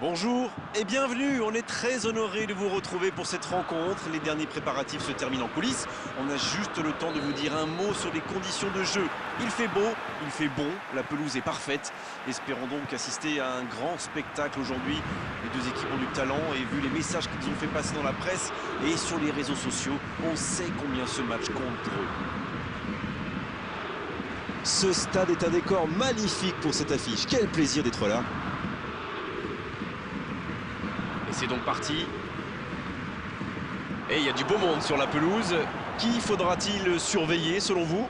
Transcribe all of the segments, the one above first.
Bonjour et bienvenue, on est très honoré de vous retrouver pour cette rencontre. Les derniers préparatifs se terminent en coulisses. On a juste le temps de vous dire un mot sur les conditions de jeu. Il fait beau, il fait bon, la pelouse est parfaite. Espérons donc assister à un grand spectacle aujourd'hui. Les deux équipes ont du talent et vu les messages qu'ils ont fait passer dans la presse et sur les réseaux sociaux, on sait combien ce match compte pour eux. Ce stade est un décor magnifique pour cette affiche. Quel plaisir d'être là. Et c'est donc parti. Et il y a du beau monde sur la pelouse. Qui faudra-t-il surveiller selon vous?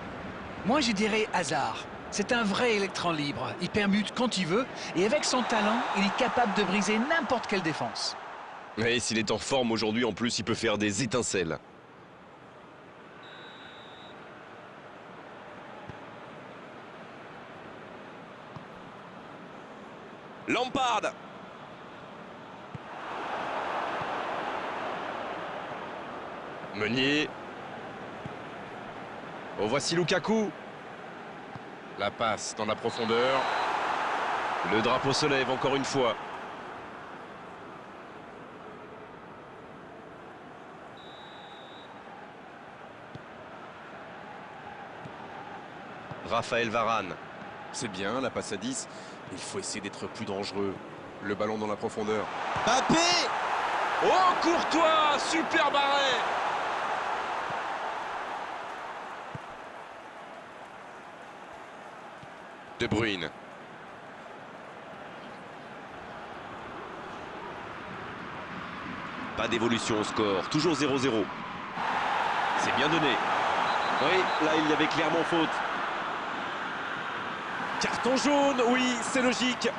Moi, je dirais Hazard. C'est un vrai électron libre. Il permute quand il veut. Et avec son talent, il est capable de briser n'importe quelle défense. Et s'il est en forme aujourd'hui, en plus, il peut faire des étincelles. Lampard. Meunier. Oh, voici Lukaku. La passe dans la profondeur. Le drapeau se lève encore une fois. Raphaël Varane. C'est bien, la passe à 10. Il faut essayer d'être plus dangereux. Le ballon dans la profondeur. Mbappé. Oh, Courtois, super arrêt. De Bruyne. Pas d'évolution au score, toujours 0-0. C'est bien donné. Oui, là, il y avait clairement faute. Carton jaune, oui, c'est logique.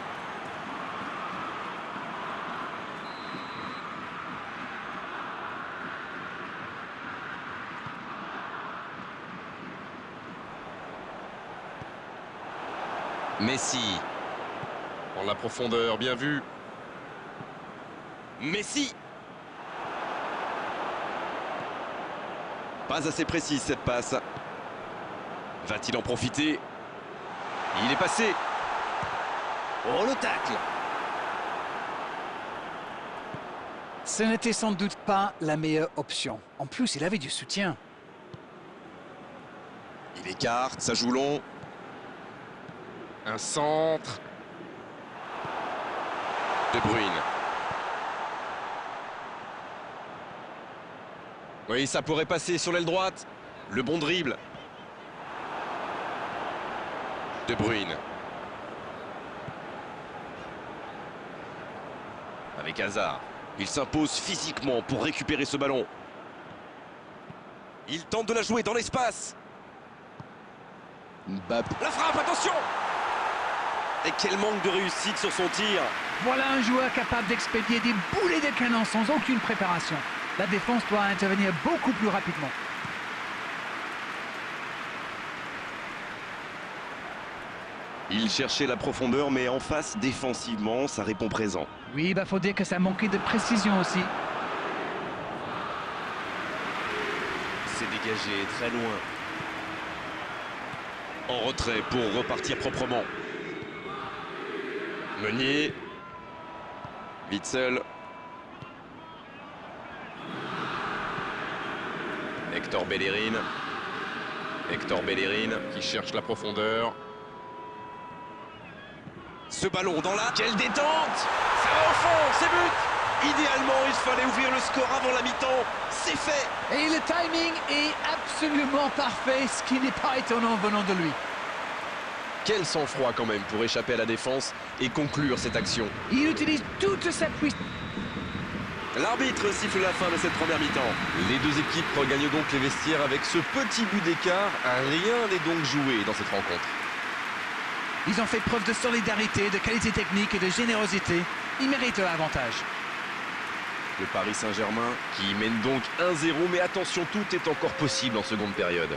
Messi. En la profondeur, bien vu. Messi. Pas assez précise cette passe. Va-t-il en profiter? Il est passé. Oh, le tacle. Ce n'était sans doute pas la meilleure option. En plus, il avait du soutien. Il écarte, ça joue long. Un centre. De Bruyne. Oui, ça pourrait passer sur l'aile droite. Le bon dribble. De Bruyne. Avec Hazard. Il s'impose physiquement pour récupérer ce ballon. Il tente de la jouer dans l'espace. Mbappé. La frappe, attention. Et quel manque de réussite sur son tir. Voilà un joueur capable d'expédier des boulets de canon sans aucune préparation. La défense doit intervenir beaucoup plus rapidement. Il cherchait la profondeur, mais en face, défensivement, ça répond présent. Oui, faut dire que ça manquait de précision aussi. C'est dégagé très loin. En retrait pour repartir proprement. Meunier. Witsel. Hector Bellerin. Hector Bellerin qui cherche la profondeur. Ce ballon dans la... Quelle détente. Ça va au fond, c'est but. Idéalement, il fallait ouvrir le score avant la mi-temps. C'est fait. Et le timing est absolument parfait, ce qui n'est pas étonnant venant de lui. Quel sang-froid quand même pour échapper à la défense et conclure cette action. Il utilise toute sa puissance. L'arbitre siffle la fin de cette première mi-temps. Les deux équipes regagnent donc les vestiaires avec ce petit but d'écart. Rien n'est donc joué dans cette rencontre. Ils ont fait preuve de solidarité, de qualité technique et de générosité. Ils méritent l'avantage. Le Paris Saint-Germain qui mène donc 1-0, mais attention, tout est encore possible en seconde période.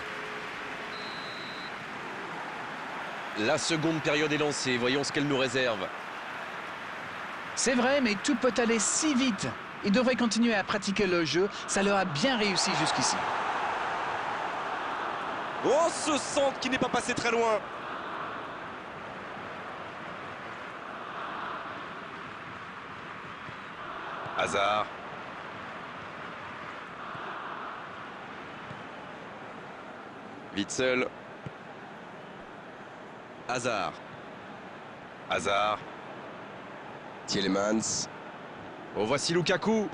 La seconde période est lancée, voyons ce qu'elle nous réserve. C'est vrai, mais tout peut aller si vite. Ils devraient continuer à pratiquer le jeu, ça leur a bien réussi jusqu'ici. Oh, ce centre qui n'est pas passé très loin. Hazard. Witsel. Hazard. Hazard. Tielemans. Oh, voici Lukaku.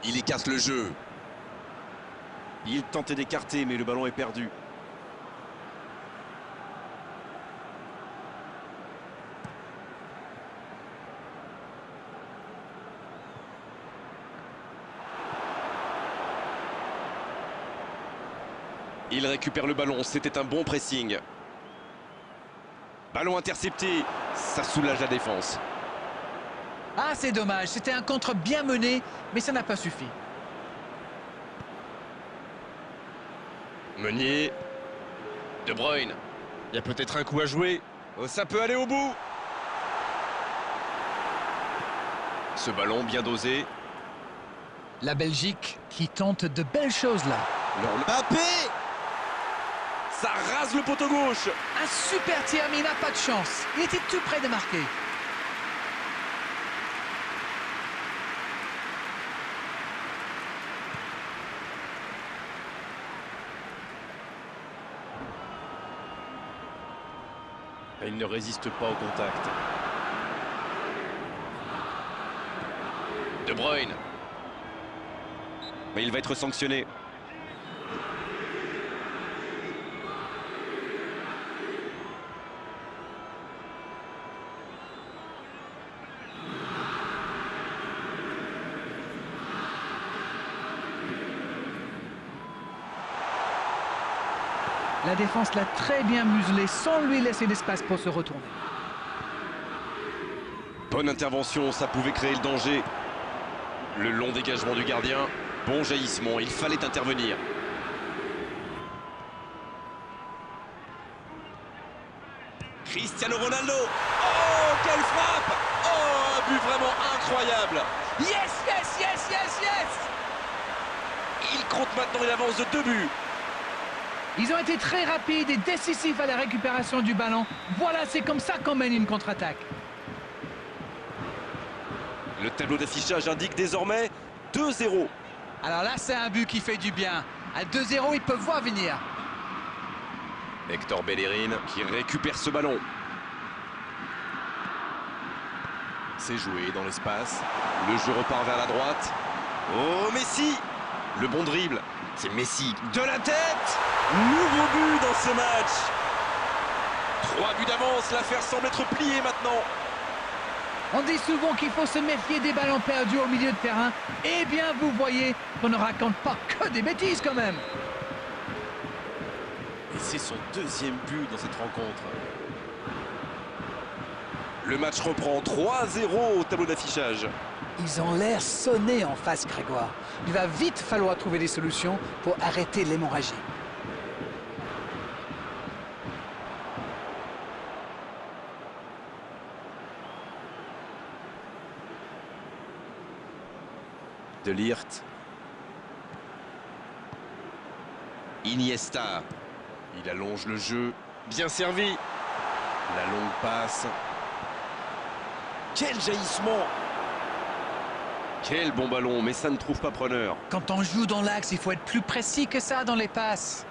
Il écarte le jeu. Il tentait d'écarter, mais le ballon est perdu. Il récupère le ballon, c'était un bon pressing. Ballon intercepté, ça soulage la défense. Ah, c'est dommage, c'était un contre bien mené, mais ça n'a pas suffi. Meunier. De Bruyne. Il y a peut-être un coup à jouer. Oh, ça peut aller au bout. Ce ballon bien dosé. La Belgique qui tente de belles choses là. Mbappé! Ça rase le poteau gauche. Un super tir, mais il n'a pas de chance. Il était tout près de marquer. Il ne résiste pas au contact. De Bruyne. Mais il va être sanctionné. La défense l'a très bien muselé sans lui laisser d'espace pour se retourner. Bonne intervention, ça pouvait créer le danger. Le long dégagement du gardien. Bon jaillissement, il fallait intervenir. Cristiano Ronaldo. Oh, quelle frappe! Oh, un but vraiment incroyable. Yes, yes, yes, yes, yes! Il compte maintenant une avance de 2 buts. Ils ont été très rapides et décisifs à la récupération du ballon. Voilà, c'est comme ça qu'on mène une contre-attaque. Le tableau d'affichage indique désormais 2-0. Alors là, c'est un but qui fait du bien. À 2-0, ils peuvent voir venir. Hector Bellerin. Qui récupère ce ballon. C'est joué dans l'espace. Le jeu repart vers la droite. Oh, Messi! Le bon dribble. C'est Messi. De la tête! Nouveau but dans ce match. 3 buts d'avance, l'affaire semble être pliée maintenant. On dit souvent qu'il faut se méfier des ballons perdus au milieu de terrain. Eh bien, vous voyez qu'on ne raconte pas que des bêtises quand même. Et c'est son 2e but dans cette rencontre. Le match reprend 3-0 au tableau d'affichage. Ils ont l'air sonnés en face, Grégoire. Il va vite falloir trouver des solutions pour arrêter l'hémorragie. De Ligt. Iniesta. Il allonge le jeu. Bien servi. La longue passe. Quel jaillissement! Quel bon ballon, mais ça ne trouve pas preneur. Quand on joue dans l'axe, il faut être plus précis que ça dans les passes.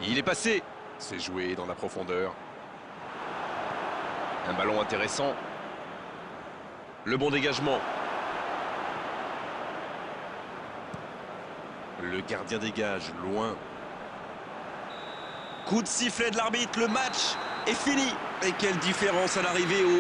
Il est passé. C'est joué dans la profondeur. Un ballon intéressant. Le bon dégagement. Le gardien dégage, loin. Coup de sifflet de l'arbitre, le match est fini. Et quelle différence à l'arrivée au